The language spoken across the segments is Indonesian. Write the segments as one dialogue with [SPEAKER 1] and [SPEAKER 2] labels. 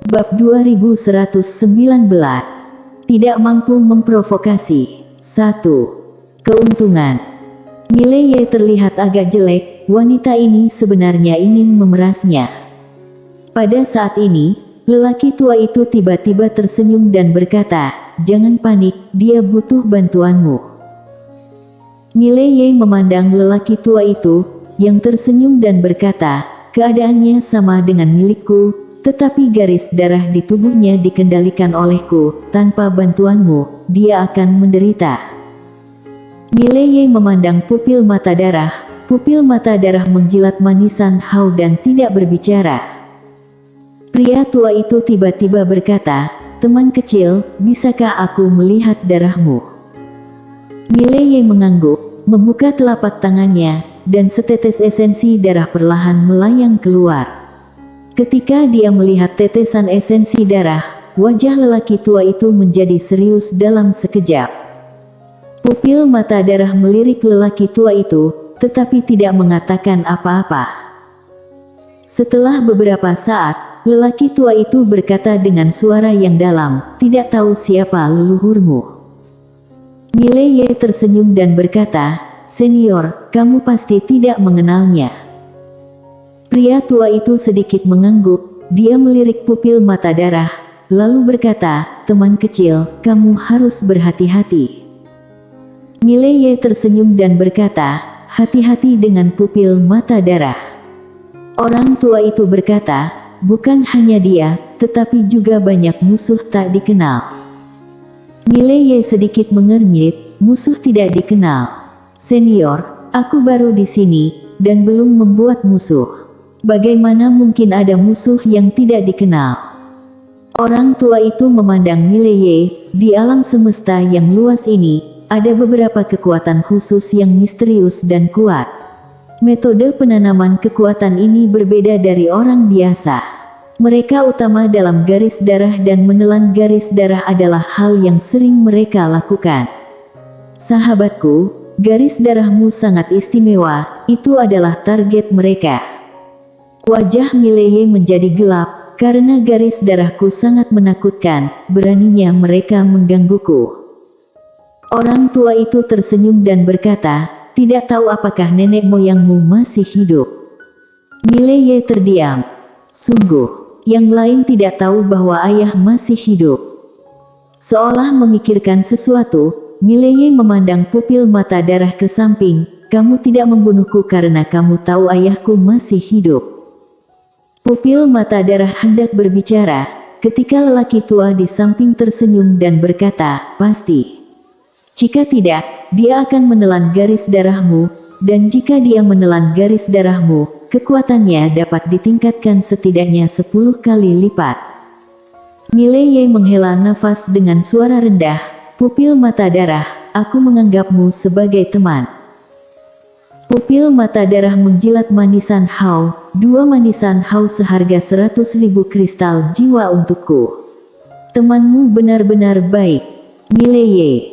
[SPEAKER 1] Bab 2119. Tidak mampu memprovokasi. 1. Keuntungan. Mileye terlihat agak jelek, wanita ini sebenarnya ingin memerasnya. Pada saat ini, lelaki tua itu tiba-tiba tersenyum dan berkata, "Jangan panik, dia butuh bantuanmu." Mileye memandang lelaki tua itu, yang tersenyum dan berkata, "Keadaannya sama dengan milikku, tetapi garis darah di tubuhnya dikendalikan olehku. Tanpa bantuanmu, dia akan menderita." Mileye memandang pupil mata darah. Pupil mata darah menjilat manisan Hao dan tidak berbicara. Pria tua itu tiba-tiba berkata, "Teman kecil, bisakah aku melihat darahmu?" Mileye mengangguk, membuka telapak tangannya, dan setetes esensi darah perlahan melayang keluar. Ketika dia melihat tetesan esensi darah, wajah lelaki tua itu menjadi serius dalam sekejap. Pupil mata darah melirik lelaki tua itu, tetapi tidak mengatakan apa-apa. Setelah beberapa saat, lelaki tua itu berkata dengan suara yang dalam, "Tidak tahu siapa leluhurmu." Mileye tersenyum dan berkata, "Senior, kamu pasti tidak mengenalnya." Pria tua itu sedikit mengangguk, dia melirik pupil mata darah, lalu berkata, "Teman kecil, kamu harus berhati-hati." Mileye tersenyum dan berkata, "Hati-hati dengan pupil mata darah." Orang tua itu berkata, "Bukan hanya dia, tetapi juga banyak musuh tak dikenal." Mileye sedikit mengernyit, "Musuh tidak dikenal. Senior, aku baru di sini, dan belum membuat musuh. Bagaimana mungkin ada musuh yang tidak dikenal?" Orang tua itu memandang Mileye. Di alam semesta yang luas ini, ada beberapa kekuatan khusus yang misterius dan kuat. Metode penanaman kekuatan ini berbeda dari orang biasa. Mereka utama dalam garis darah dan menelan garis darah adalah hal yang sering mereka lakukan. "Sahabatku, garis darahmu sangat istimewa, itu adalah target mereka." Wajah Mileye menjadi gelap, karena garis darahku sangat menakutkan, beraninya mereka menggangguku. Orang tua itu tersenyum dan berkata, "Tidak tahu apakah nenek moyangmu masih hidup?" Mileye terdiam. Sungguh, yang lain tidak tahu bahwa ayah masih hidup. Seolah memikirkan sesuatu, Mileye memandang pupil mata darah ke samping, "Kamu tidak membunuhku karena kamu tahu ayahku masih hidup." Pupil mata darah hendak berbicara, ketika lelaki tua di samping tersenyum dan berkata, "Pasti. Jika tidak, dia akan menelan garis darahmu, dan jika dia menelan garis darahmu, kekuatannya dapat ditingkatkan setidaknya 10 kali lipat." Mileye menghela nafas dengan suara rendah, "Pupil mata darah, aku menganggapmu sebagai teman." Pupil mata darah menjilat manisan Hao. 2 manisan Hao seharga 100.000 kristal jiwa untukku. Temanmu benar-benar baik, Mileye.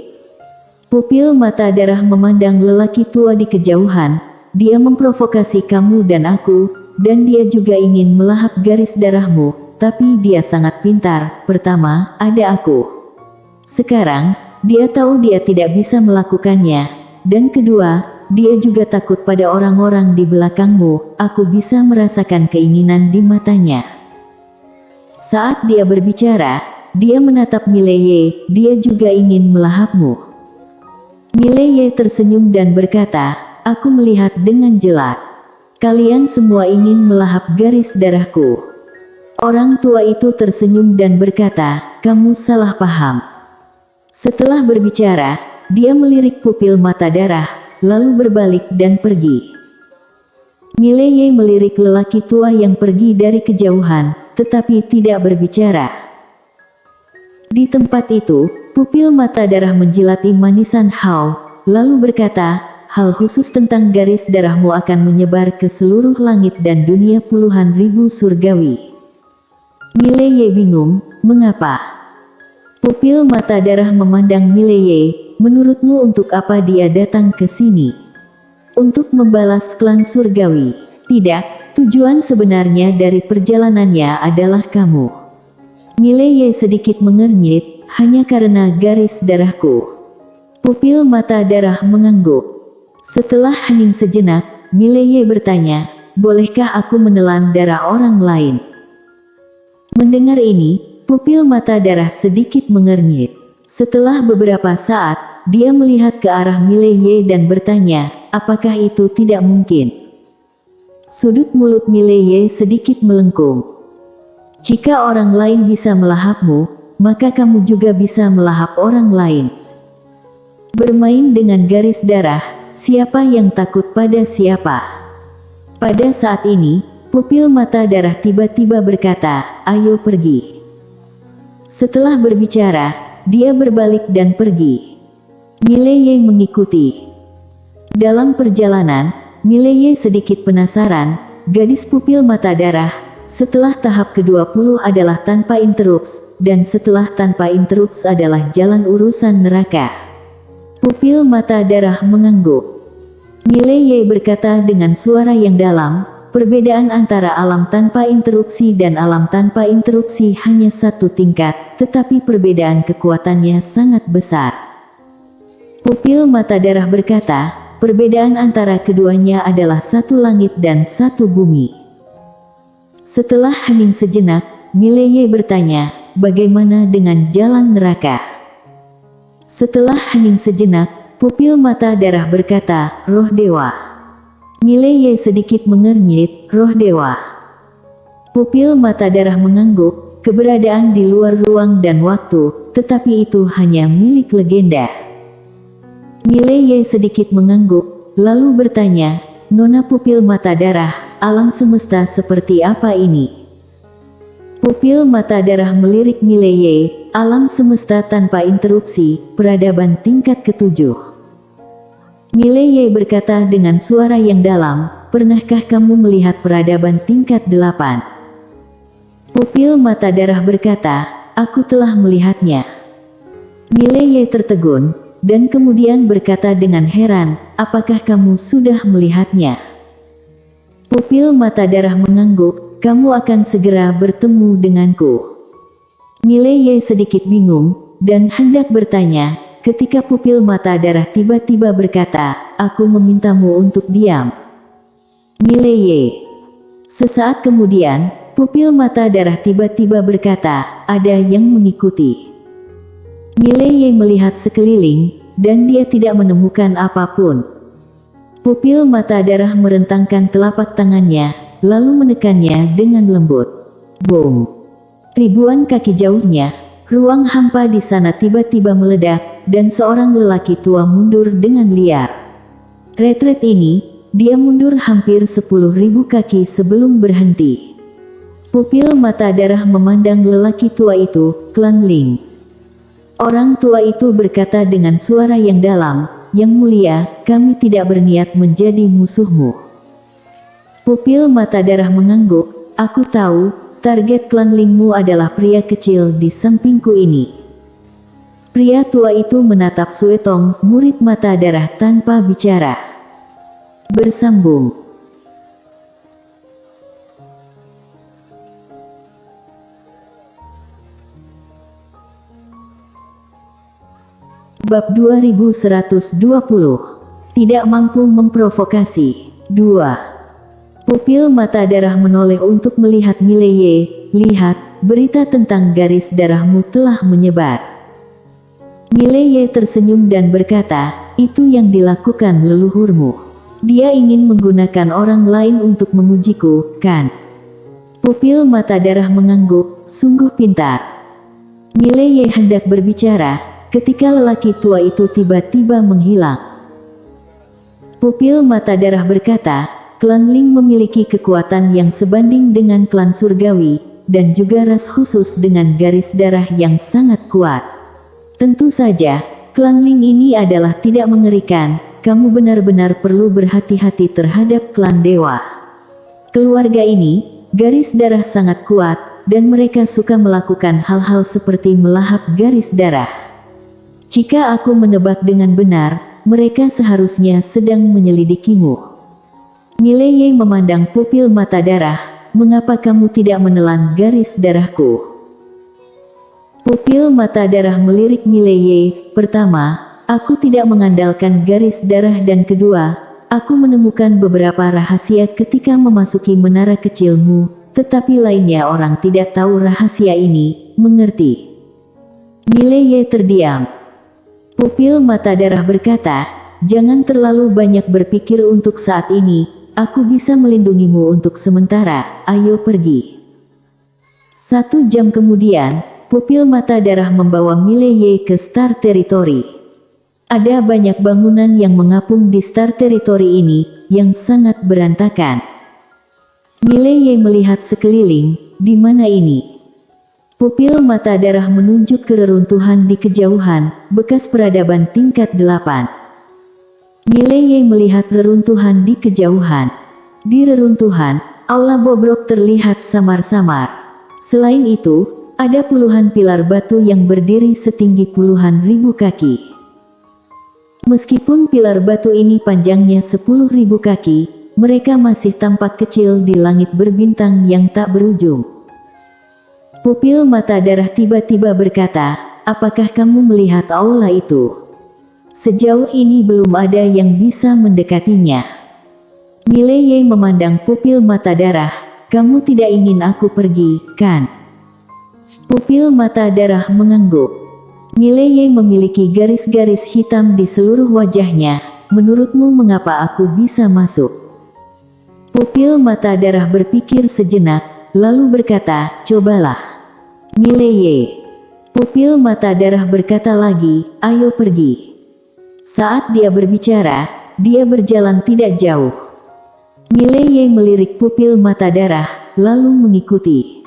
[SPEAKER 1] Pupil mata darah memandang lelaki tua di kejauhan. Dia memprovokasi kamu dan aku, dan dia juga ingin melahap garis darahmu, tapi dia sangat pintar. Pertama, ada aku. Sekarang, dia tahu dia tidak bisa melakukannya. Dan kedua, dia juga takut pada orang-orang di belakangmu. Aku bisa merasakan keinginan di matanya. Saat dia berbicara, dia menatap Mileye, dia juga ingin melahapmu. Mileye tersenyum dan berkata, "Aku melihat dengan jelas. Kalian semua ingin melahap garis darahku." Orang tua itu tersenyum dan berkata, "Kamu salah paham." Setelah berbicara, dia melirik pupil mata darah, lalu berbalik dan pergi. Mileye melirik lelaki tua yang pergi dari kejauhan, tetapi tidak berbicara. Di tempat itu, pupil mata darah menjilati manisan Hao, lalu berkata, "Hal khusus tentang garis darahmu akan menyebar ke seluruh langit dan dunia puluhan ribu surgawi." Mileye bingung, mengapa? Pupil mata darah memandang Mileye, "Menurutmu untuk apa dia datang ke sini?" "Untuk membalas klan surgawi." "Tidak, tujuan sebenarnya dari perjalanannya adalah kamu." Mileye sedikit mengernyit, hanya karena garis darahku. Pupil mata darah mengangguk. Setelah hening sejenak, Mileye bertanya, bolehkah aku menelan darah orang lain? Mendengar ini, pupil mata darah sedikit mengernyit. Setelah beberapa saat, dia melihat ke arah Mileye dan bertanya, apakah itu tidak mungkin? Sudut mulut Mileye sedikit melengkung. Jika orang lain bisa melahapmu, maka kamu juga bisa melahap orang lain. Bermain dengan garis darah, siapa yang takut pada siapa? Pada saat ini, pupil mata darah tiba-tiba berkata, ayo pergi. Setelah berbicara, dia berbalik dan pergi. Mileye mengikuti. Dalam perjalanan, Mileye sedikit penasaran, gadis pupil mata darah. Setelah tahap ke-20 adalah tanpa interrups, dan setelah tanpa interrups adalah jalan urusan neraka. Pupil mata darah mengangguk. Mileye berkata dengan suara yang dalam, perbedaan antara alam tanpa interupsi dan alam tanpa interupsi hanya satu tingkat, tetapi perbedaan kekuatannya sangat besar. Pupil mata darah berkata, perbedaan antara keduanya adalah satu langit dan satu bumi. Setelah hening sejenak, Mileye bertanya, bagaimana dengan jalan neraka? Setelah hening sejenak, pupil mata darah berkata, roh dewa. Mileye sedikit mengernyit, roh dewa. Pupil mata darah mengangguk, keberadaan di luar ruang dan waktu, tetapi itu hanya milik legenda. Mileye sedikit mengangguk, lalu bertanya, Nona pupil mata darah, alam semesta seperti apa ini? Pupil mata darah melirik Mileye, alam semesta tanpa interupsi, peradaban tingkat ke-7. Mileye berkata dengan suara yang dalam, pernahkah kamu melihat peradaban tingkat 8? Pupil mata darah berkata, aku telah melihatnya. Mileye tertegun, dan kemudian berkata dengan heran, apakah kamu sudah melihatnya? Pupil mata darah mengangguk, kamu akan segera bertemu denganku. Mileye sedikit bingung, dan hendak bertanya, ketika pupil mata darah tiba-tiba berkata, aku memintamu untuk diam. Mileye. Sesaat kemudian, pupil mata darah tiba-tiba berkata, ada yang mengikuti. Mileye melihat sekeliling, dan dia tidak menemukan apapun. Pupil mata darah merentangkan telapak tangannya, lalu menekannya dengan lembut. Boom! Ribuan kaki jauhnya, ruang hampa di sana tiba-tiba meledak, dan seorang lelaki tua mundur dengan liar. Retret ini, dia mundur hampir 10.000 kaki sebelum berhenti. Pupil mata darah memandang lelaki tua itu, Klan Ling. Orang tua itu berkata dengan suara yang dalam, Yang mulia, kami tidak berniat menjadi musuhmu. Pupil mata darah mengangguk, aku tahu, target klan Lingmu adalah pria kecil di sampingku ini. Pria tua itu menatap Suetong, murid mata darah tanpa bicara. Bersambung. Bab 2120. Tidak mampu memprovokasi. 2. Pupil mata darah menoleh untuk melihat Mileye. Lihat, berita tentang garis darahmu telah menyebar. Mileye tersenyum dan berkata, itu yang dilakukan leluhurmu. Dia ingin menggunakan orang lain untuk mengujiku, kan? Pupil mata darah mengangguk, sungguh pintar. Mileye hendak berbicara, ketika lelaki tua itu tiba-tiba menghilang. Pupil mata darah berkata, klan Ling memiliki kekuatan yang sebanding dengan klan surgawi, dan juga ras khusus dengan garis darah yang sangat kuat. Tentu saja, klan Ling ini adalah tidak mengerikan, kamu benar-benar perlu berhati-hati terhadap klan dewa. Keluarga ini, garis darah sangat kuat, dan mereka suka melakukan hal-hal seperti melahap garis darah. Jika aku menebak dengan benar, mereka seharusnya sedang menyelidikimu. Mileye memandang pupil mata darah, mengapa kamu tidak menelan garis darahku? Pupil mata darah melirik Mileye. Pertama, aku tidak mengandalkan garis darah, dan kedua, aku menemukan beberapa rahasia ketika memasuki menara kecilmu, tetapi lainnya orang tidak tahu rahasia ini, mengerti? Mileye terdiam. Pupil mata darah berkata, jangan terlalu banyak berpikir untuk saat ini, aku bisa melindungimu untuk sementara, ayo pergi. 1 jam kemudian, pupil mata darah membawa Mileye ke Star Territory. Ada banyak bangunan yang mengapung di Star Territory ini, yang sangat berantakan. Mileye melihat sekeliling, di mana ini? Pupil mata darah menunjuk ke reruntuhan di kejauhan, bekas peradaban tingkat 8. Mileye melihat reruntuhan di kejauhan. Di reruntuhan, aula bobrok terlihat samar-samar. Selain itu, ada puluhan pilar batu yang berdiri setinggi puluhan ribu kaki. Meskipun pilar batu ini panjangnya 10.000 kaki, mereka masih tampak kecil di langit berbintang yang tak berujung. Pupil mata darah tiba-tiba berkata, apakah kamu melihat aula itu? Sejauh ini belum ada yang bisa mendekatinya. Mileye memandang pupil mata darah, kamu tidak ingin aku pergi, kan? Pupil mata darah mengangguk. Mileye memiliki garis-garis hitam di seluruh wajahnya. Menurutmu mengapa aku bisa masuk? Pupil mata darah berpikir sejenak, lalu berkata, cobalah. Mileye. Pupil mata darah berkata lagi, ayo pergi. Saat dia berbicara, dia berjalan tidak jauh. Mileye melirik pupil mata darah, lalu mengikuti.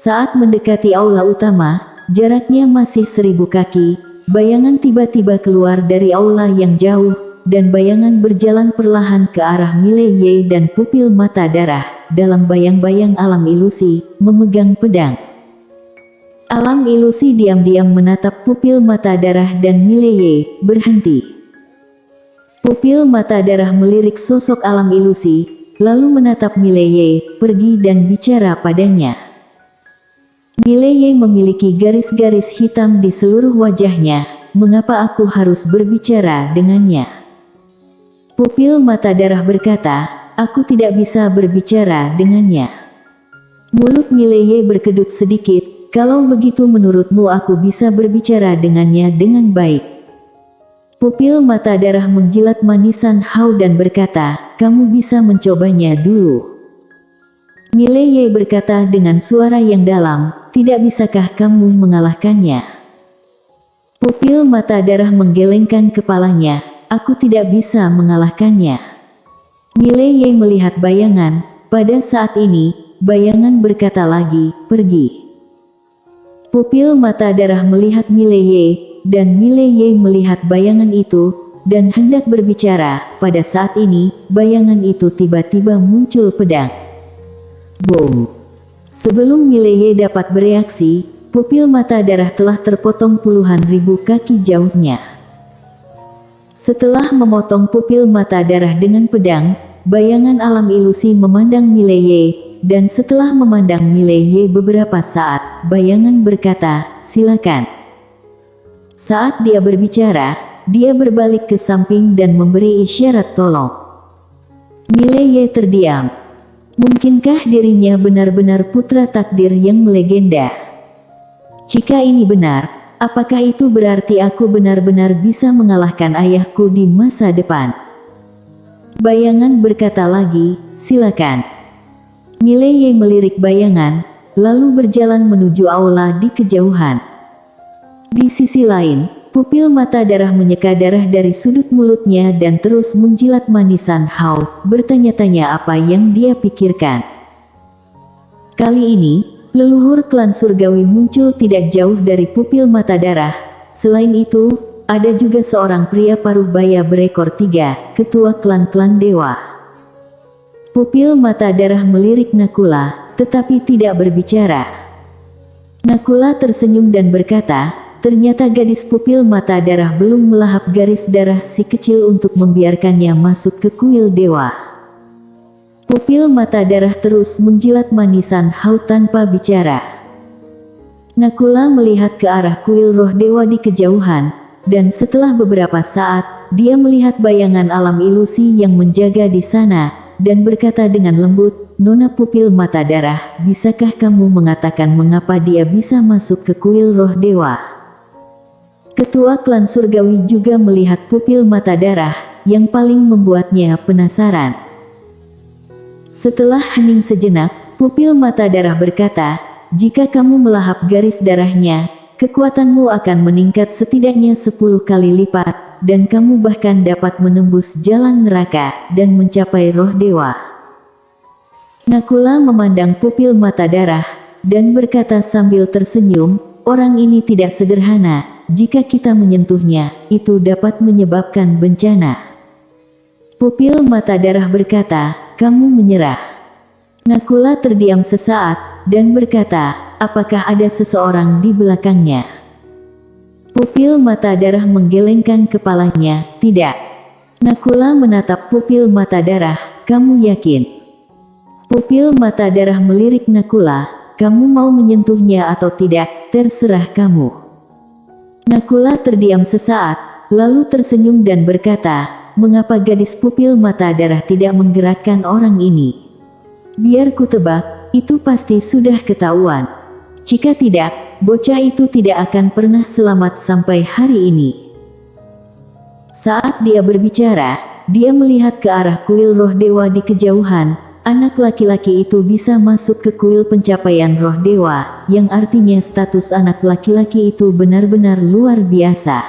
[SPEAKER 1] Saat mendekati aula utama, jaraknya masih 1000 kaki, bayangan tiba-tiba keluar dari aula yang jauh, dan bayangan berjalan perlahan ke arah Mileye dan pupil mata darah, dalam bayang-bayang alam ilusi, memegang pedang. Alam ilusi diam-diam menatap pupil mata darah dan Mileye, berhenti. Pupil mata darah melirik sosok alam ilusi, lalu menatap Mileye, pergi dan bicara padanya. Mileye memiliki garis-garis hitam di seluruh wajahnya, mengapa aku harus berbicara dengannya? Pupil mata darah berkata, aku tidak bisa berbicara dengannya. Mulut Mileye berkedut sedikit, kalau begitu menurutmu aku bisa berbicara dengannya dengan baik. Pupil mata darah menjilat manisan Hao dan berkata, kamu bisa mencobanya dulu. Mileye berkata dengan suara yang dalam, tidak bisakah kamu mengalahkannya? Pupil mata darah menggelengkan kepalanya, aku tidak bisa mengalahkannya. Mileye melihat bayangan, pada saat ini, bayangan berkata lagi, pergi. Pupil mata darah melihat Mileye, dan Mileye melihat bayangan itu, dan hendak berbicara, pada saat ini, bayangan itu tiba-tiba muncul pedang. Boom! Sebelum Mileye dapat bereaksi, pupil mata darah telah terpotong puluhan ribu kaki jauhnya. Setelah memotong pupil mata darah dengan pedang, bayangan alam ilusi memandang Mileye, dan setelah memandang Mileye beberapa saat, bayangan berkata, silakan. Saat dia berbicara, dia berbalik ke samping dan memberi isyarat tolong. Mileye terdiam. Mungkinkah dirinya benar-benar putra takdir yang melegenda? Jika ini benar, apakah itu berarti aku benar-benar bisa mengalahkan ayahku di masa depan? Bayangan berkata lagi, silakan. Mileye melirik bayangan, lalu berjalan menuju aula di kejauhan. Di sisi lain, pupil mata darah menyeka darah dari sudut mulutnya dan terus menjilat manisan Hao, bertanya-tanya apa yang dia pikirkan. Kali ini, leluhur klan surgawi muncul tidak jauh dari pupil mata darah. Selain itu, ada juga seorang pria paruh baya berekor 3, ketua klan-klan dewa. Pupil mata darah melirik Nakula, tetapi tidak berbicara. Nakula tersenyum dan berkata, ternyata gadis pupil mata darah belum melahap garis darah si kecil untuk membiarkannya masuk ke kuil dewa. Pupil mata darah terus menjilat manisan Hao tanpa bicara. Nakula melihat ke arah kuil roh dewa di kejauhan, dan setelah beberapa saat, dia melihat bayangan alam ilusi yang menjaga di sana, dan berkata dengan lembut, "Nona Pupil Mata Darah, bisakah kamu mengatakan mengapa dia bisa masuk ke kuil roh dewa?" Ketua klan surgawi juga melihat Pupil Mata Darah, yang paling membuatnya penasaran. Setelah hening sejenak, Pupil Mata Darah berkata, "Jika kamu melahap garis darahnya, kekuatanmu akan meningkat setidaknya 10 kali lipat, dan kamu bahkan dapat menembus jalan neraka dan mencapai roh dewa." Nakula memandang Pupil Mata Darah, dan berkata sambil tersenyum, "Orang ini tidak sederhana, jika kita menyentuhnya, itu dapat menyebabkan bencana." Pupil Mata Darah berkata, "Kamu menyerah?" Nakula terdiam sesaat, dan berkata, "Apakah ada seseorang di belakangnya?" Pupil Mata Darah menggelengkan kepalanya, "Tidak." Nakula menatap Pupil Mata Darah, "Kamu yakin?" Pupil Mata Darah melirik Nakula, "Kamu mau menyentuhnya atau tidak, terserah kamu." Nakula terdiam sesaat, lalu tersenyum dan berkata, "Mengapa gadis Pupil Mata Darah tidak menggerakkan orang ini? Biar ku tebak, itu pasti sudah ketahuan. Jika tidak, bocah itu tidak akan pernah selamat sampai hari ini." Saat dia berbicara, dia melihat ke arah kuil roh dewa di kejauhan. Anak laki-laki itu bisa masuk ke kuil pencapaian roh dewa, yang artinya status anak laki-laki itu benar-benar luar biasa.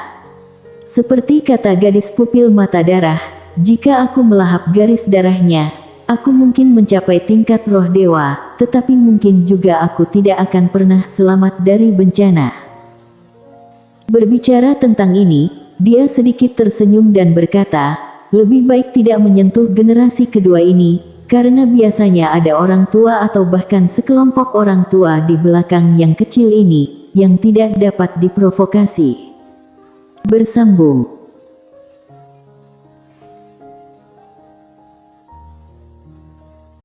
[SPEAKER 1] Seperti kata gadis Pupil Mata Darah, "Jika aku melahap garis darahnya, aku mungkin mencapai tingkat roh dewa, tetapi mungkin juga aku tidak akan pernah selamat dari bencana." Berbicara tentang ini, dia sedikit tersenyum dan berkata, "Lebih baik tidak menyentuh generasi kedua ini, karena biasanya ada orang tua atau bahkan sekelompok orang tua di belakang yang kecil ini, yang tidak dapat diprovokasi." Bersambung.